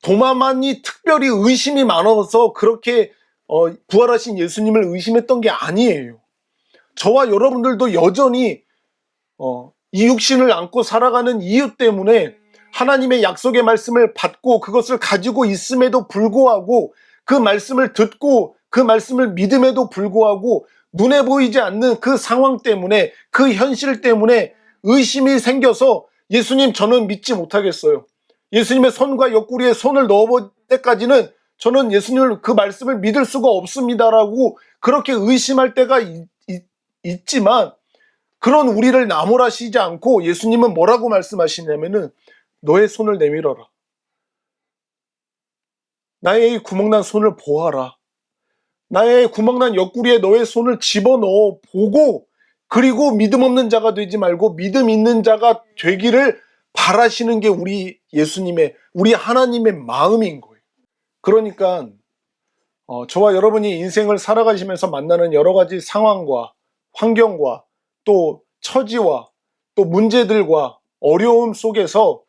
Speaker 1: 도마만이 특별히 의심이 많아서 그렇게 부활하신 예수님을 의심했던 게 아니에요. 저와 여러분들도 여전히 이 육신을 안고 살아가는 이유 때문에 하나님의 약속의 말씀을 받고 그것을 가지고 있음에도 불구하고, 그 말씀을 듣고 그 말씀을 믿음에도 불구하고 눈에 보이지 않는 그 상황 때문에, 그 현실 때문에 의심이 생겨서 예수님 저는 믿지 못하겠어요. 예수님의 손과 옆구리에 손을 넣어볼 때까지는 저는 예수님을 그 말씀을 믿을 수가 없습니다라고 그렇게 의심할 때가 있지만, 그런 우리를 나무라시지 않고 예수님은 뭐라고 말씀하시냐면은 너의 손을 내밀어라. 나의 이 구멍난 손을 보아라. 나의 구멍난 옆구리에 너의 손을 집어넣어 보고, 그리고 믿음 없는 자가 되지 말고 믿음 있는 자가 되기를 바라시는 게 우리 예수님의, 우리 하나님의 마음인 거예요. 그러니까 저와 여러분이 인생을 살아가시면서 만나는 여러 가지 상황과 환경과 또 처지와 또 문제들과 어려움 속에서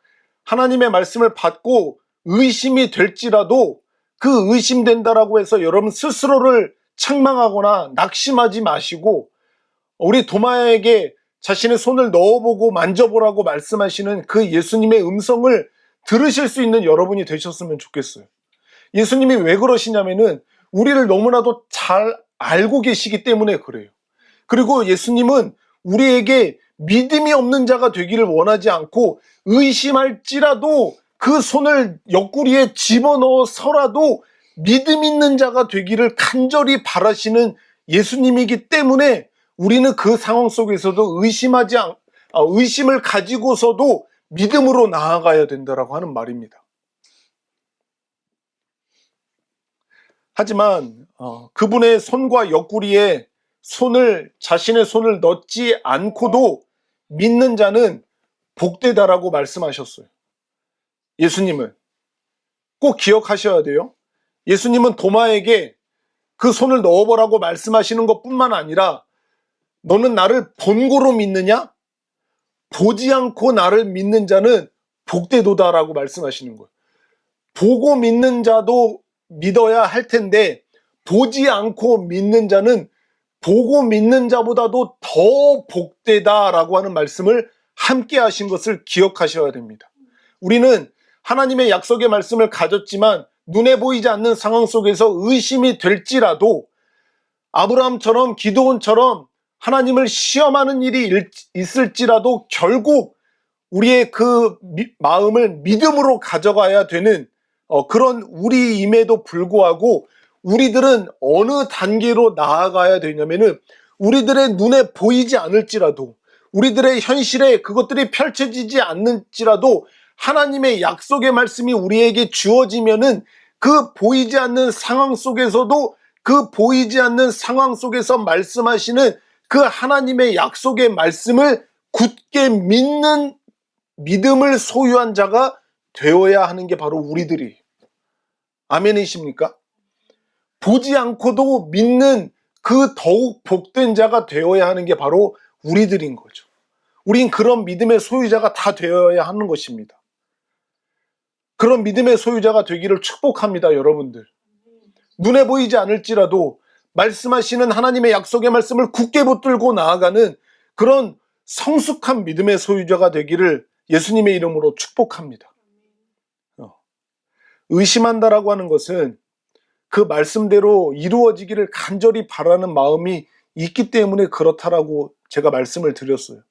Speaker 1: 하나님의 말씀을 받고 의심이 될지라도 그 의심된다라고 해서 여러분 스스로를 책망하거나 낙심하지 마시고, 우리 도마에게 자신의 손을 넣어보고 만져보라고 말씀하시는 그 예수님의 음성을 들으실 수 있는 여러분이 되셨으면 좋겠어요. 예수님이 왜 그러시냐면은 우리를 너무나도 잘 알고 계시기 때문에 그래요. 그리고 예수님은 우리에게 믿음이 없는 자가 되기를 원하지 않고, 의심할지라도 그 손을 옆구리에 집어넣어서라도 믿음 있는 자가 되기를 간절히 바라시는 예수님이기 때문에 우리는 그 상황 속에서도 의심하지 의심을 가지고서도 믿음으로 나아가야 된다라고 하는 말입니다. 하지만 그분의 손과 옆구리에 자신의 손을 넣지 않고도 믿는 자는 복되다라고 말씀하셨어요. 예수님은 꼭 기억하셔야 돼요. 예수님은 도마에게 그 손을 넣어보라고 말씀하시는 것뿐만 아니라 너는 나를 본고로 믿느냐? 보지 않고 나를 믿는 자는 복되도다라고 말씀하시는 거예요. 보고 믿는 자도 믿어야 할 텐데 보지 않고 믿는 자는 보고 믿는 자보다도 더 복되다라고 하는 말씀을 함께 하신 것을 기억하셔야 됩니다. 우리는 하나님의 약속의 말씀을 가졌지만 눈에 보이지 않는 상황 속에서 의심이 될지라도 아브라함처럼 기드온처럼 하나님을 시험하는 일이 있을지라도 결국 우리의 그 마음을 믿음으로 가져가야 되는 그런 우리임에도 불구하고 우리들은 어느 단계로 나아가야 되냐면은 우리들의 눈에 보이지 않을지라도 우리들의 현실에 그것들이 펼쳐지지 않는지라도 하나님의 약속의 말씀이 우리에게 주어지면은 그 보이지 않는 상황 속에서도 그 보이지 않는 상황 속에서 말씀하시는 그 하나님의 약속의 말씀을 굳게 믿는 믿음을 소유한 자가 되어야 하는 게 바로 우리들이. 아멘이십니까? 보지 않고도 믿는 그 더욱 복된 자가 되어야 하는 게 바로 우리들인 거죠. 우린 그런 믿음의 소유자가 다 되어야 하는 것입니다. 그런 믿음의 소유자가 되기를 축복합니다, 여러분들. 눈에 보이지 않을지라도 말씀하시는 하나님의 약속의 말씀을 굳게 붙들고 나아가는 그런 성숙한 믿음의 소유자가 되기를 예수님의 이름으로 축복합니다. 의심한다라고 하는 것은 그 말씀대로 이루어지기를 간절히 바라는 마음이 있기 때문에 그렇다라고 제가 말씀을 드렸어요.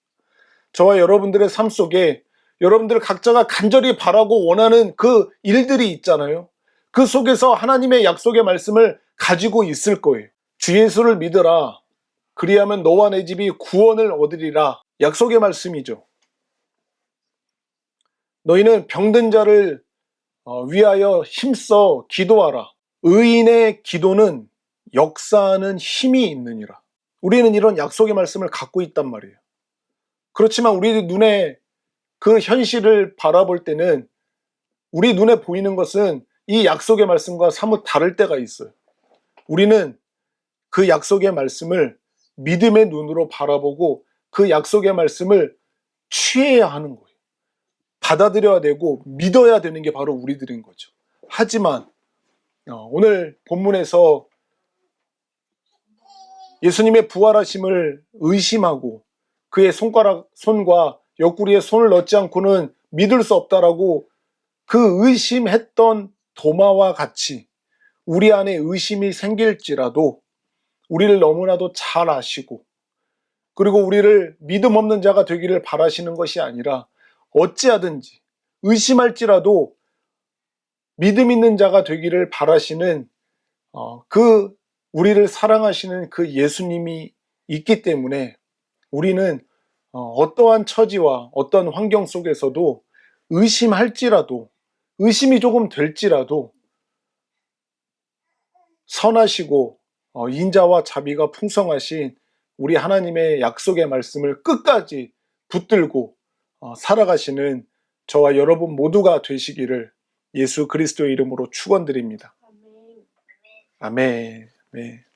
Speaker 1: 저와 여러분들의 삶 속에 여러분들 각자가 간절히 바라고 원하는 그 일들이 있잖아요. 그 속에서 하나님의 약속의 말씀을 가지고 있을 거예요. 주 예수를 믿으라. 그리하면 너와 내 집이 구원을 얻으리라. 약속의 말씀이죠. 너희는 병든 자를 위하여 힘써 기도하라. 의인의 기도는 역사하는 힘이 있느니라. 우리는 이런 약속의 말씀을 갖고 있단 말이에요. 그렇지만 우리 눈에 그 현실을 바라볼 때는 우리 눈에 보이는 것은 이 약속의 말씀과 사뭇 다를 때가 있어요. 우리는 그 약속의 말씀을 믿음의 눈으로 바라보고 그 약속의 말씀을 취해야 하는 거예요. 받아들여야 되고 믿어야 되는 게 바로 우리들인 거죠. 하지만 오늘 본문에서 예수님의 부활하심을 의심하고 그의 손과 옆구리에 손을 넣지 않고는 믿을 수 없다라고 그 의심했던 도마와 같이 우리 안에 의심이 생길지라도 우리를 너무나도 잘 아시고 그리고 우리를 믿음 없는 자가 되기를 바라시는 것이 아니라 어찌하든지 의심할지라도 믿음 있는 자가 되기를 바라시는 그 우리를 사랑하시는 그 예수님이 있기 때문에 우리는 어떠한 처지와 어떤 환경 속에서도 의심할지라도 의심이 조금 될지라도 선하시고 인자와 자비가 풍성하신 우리 하나님의 약속의 말씀을 끝까지 붙들고 살아가시는 저와 여러분 모두가 되시기를 예수 그리스도의 이름으로 축원드립니다. 아멘. 아멘.